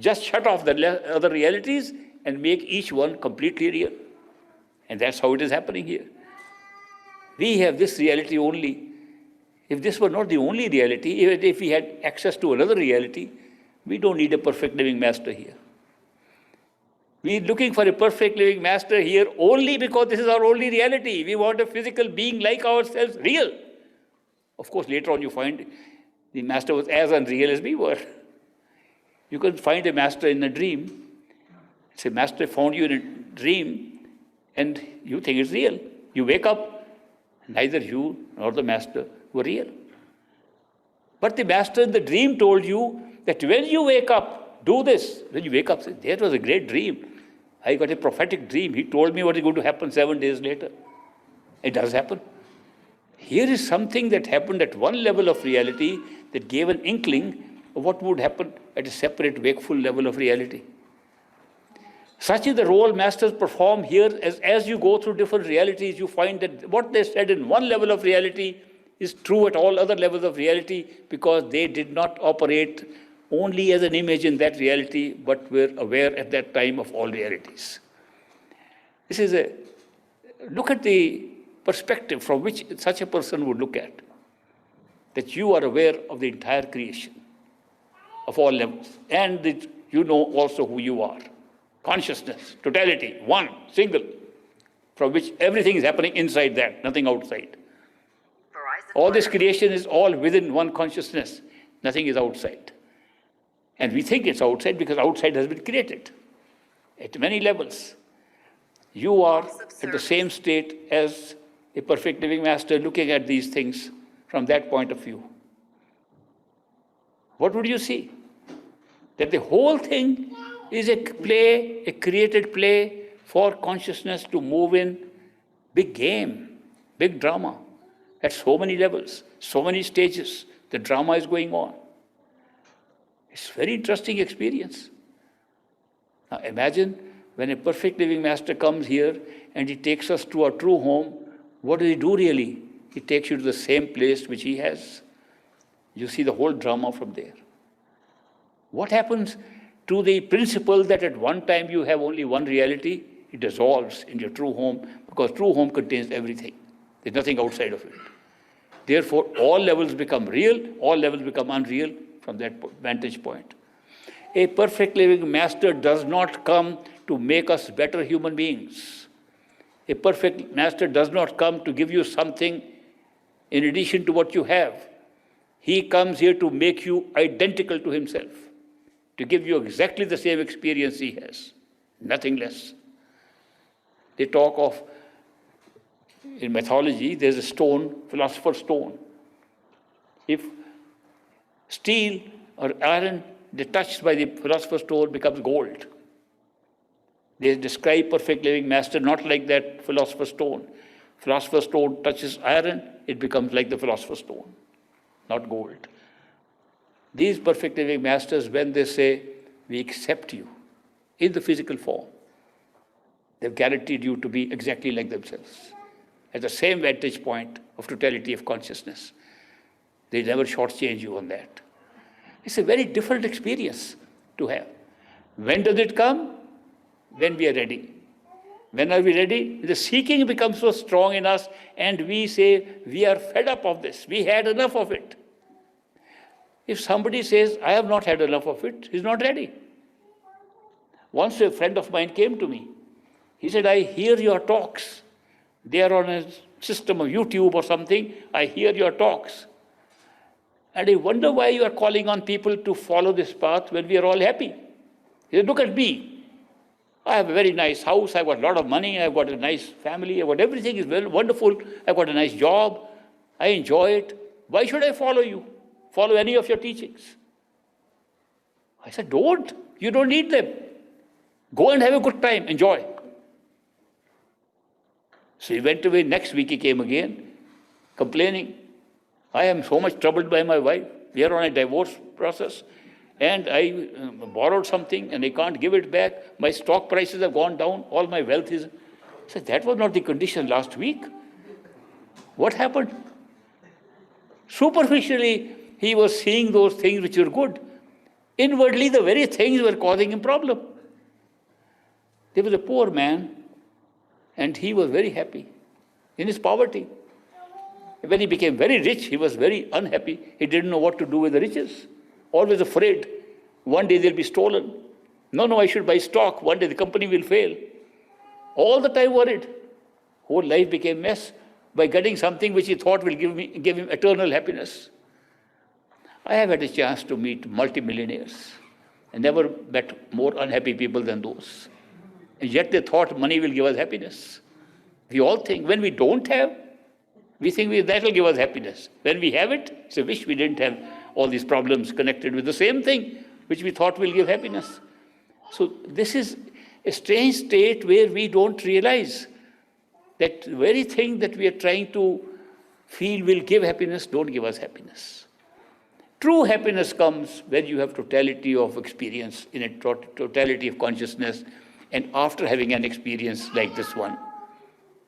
E: Just shut off the other realities and make each one completely real. And that's how it is happening here. We have this reality only. If this were not the only reality, even if we had access to another reality, we don't need a perfect living master here. We are looking for a perfect living master here only because this is our only reality. We want a physical being like ourselves, real. Of course, later on you find the master was as unreal as we were. You can find a master in a dream. Say, master found you in a dream and you think it's real. You wake up, neither you nor the master were real. But the master in the dream told you that when you wake up, do this. When you wake up, say, that was a great dream. I got a prophetic dream. He told me what is going to happen 7 days later. It does happen. Here is something that happened at one level of reality that gave an inkling of what would happen at a separate wakeful level of reality. Such is the role masters perform here. As you go through different realities, you find that what they said in one level of reality is true at all other levels of reality, because they did not operate only as an image in that reality, but were aware at that time of all realities. This is look at the perspective from which such a person would look at, that you are aware of the entire creation. of all levels. And you know also who you are. Consciousness, totality, one, single, from which everything is happening inside that, nothing outside. All this creation is all within one consciousness. Nothing is outside. And we think it's outside because outside has been created at many levels. You are at the same state as a perfect living master looking at these things from that point of view. What would you see? That the whole thing is a play, a created play for consciousness to move in. Big game, big drama at so many levels, so many stages. The drama is going on. It's a very interesting experience. Now imagine when a perfect living master comes here and he takes us to our true home, what does he do really? He takes you to the same place which he has. You see the whole drama from there. What happens to the principle that at one time you have only one reality? It dissolves in your true home, because true home contains everything. There's nothing outside of it. Therefore, all levels become real, all levels become unreal from that vantage point. A perfect living master does not come to make us better human beings. A perfect master does not come to give you something in addition to what you have. He comes here to make you identical to himself, to give you exactly the same experience he has, nothing less. They talk of, in mythology, there's a stone, philosopher's stone. If steel or iron touched by the philosopher's stone becomes gold. They describe perfect living master not like that philosopher's stone. Philosopher's stone touches iron, it becomes like the philosopher's stone, not gold. These perfect living masters, when they say, we accept you in the physical form, they've guaranteed you to be exactly like themselves, at the same vantage point of totality of consciousness. They never shortchange you on that. It's a very different experience to have. When does it come? When we are ready. When are we ready? The seeking becomes so strong in us, and we say, we are fed up of this. We had enough of it. If somebody says, I have not had enough of it, he's not ready. Once a friend of mine came to me. He said, I hear your talks. They are on a system of YouTube or something. I hear your talks. And I wonder why you are calling on people to follow this path when we are all happy. He said, look at me. I have a very nice house. I've got a lot of money. I've got a nice family. I've got everything is very wonderful. I've got a nice job. I enjoy it. Why should I follow you? Follow any of your teachings? I said, don't. You don't need them. Go and have a good time. Enjoy. So he went away. Next week he came again, complaining. I am so much troubled by my wife. We are on a divorce process. And I borrowed something and I can't give it back. My stock prices have gone down. All my wealth is... I said, that was not the condition last week. What happened? Superficially, he was seeing those things which were good. Inwardly, the very things were causing him problem. There was a poor man, and he was very happy in his poverty. When he became very rich, he was very unhappy. He didn't know what to do with the riches. Always afraid. One day they'll be stolen. No, I should buy stock. One day the company will fail. All the time worried. Whole life became mess by getting something which he thought will give him eternal happiness. I have had a chance to meet multimillionaires. I never met more unhappy people than those. And yet they thought money will give us happiness. We all think when we don't have, we think that will give us happiness. When we have it, it's a wish we didn't have all these problems connected with the same thing which we thought will give happiness. So this is a strange state where we don't realize that the very thing that we are trying to feel will give happiness don't give us happiness. True happiness comes when you have totality of experience, in a totality of consciousness, and after having an experience like this one.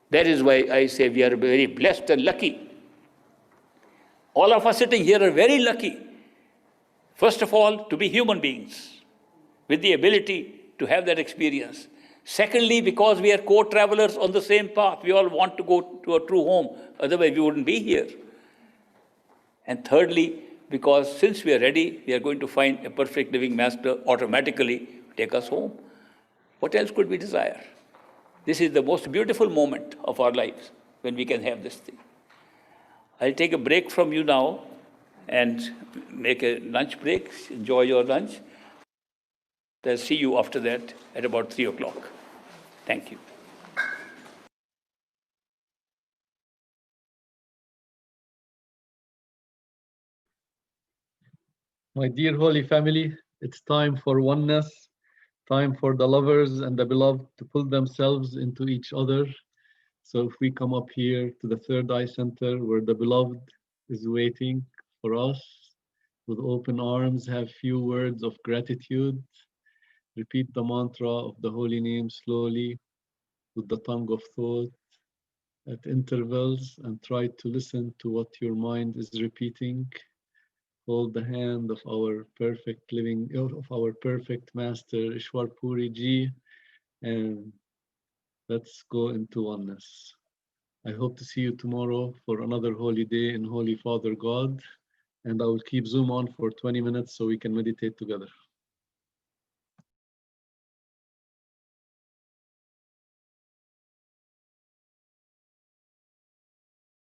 E: That is why I say we are very blessed and lucky. All of us sitting here are very lucky. First of all, to be human beings with the ability to have that experience. Secondly, because we are co-travelers on the same path. We all want to go to a true home. Otherwise, we wouldn't be here. And thirdly, because since we are ready, we are going to find a perfect living master automatically take us home. What else could we desire? This is the most beautiful moment of our lives when we can have this thing. I'll take a break from you now and make a lunch break. Enjoy your lunch. I'll see you after that at about 3 o'clock. Thank you.
F: My dear Holy Family, it's time for oneness, time for the lovers and the beloved to pull themselves into each other. So if we come up here to the Third Eye Center where the beloved is waiting for us with open arms, have few words of gratitude, repeat the mantra of the holy name slowly with the tongue of thought at intervals and try to listen to what your mind is repeating. Hold the hand of our perfect master Ishwar Puri Ji, and let's go into oneness. I hope to see you tomorrow for another holy day in Holy Father God, and I will keep Zoom on for 20 minutes so we can meditate together.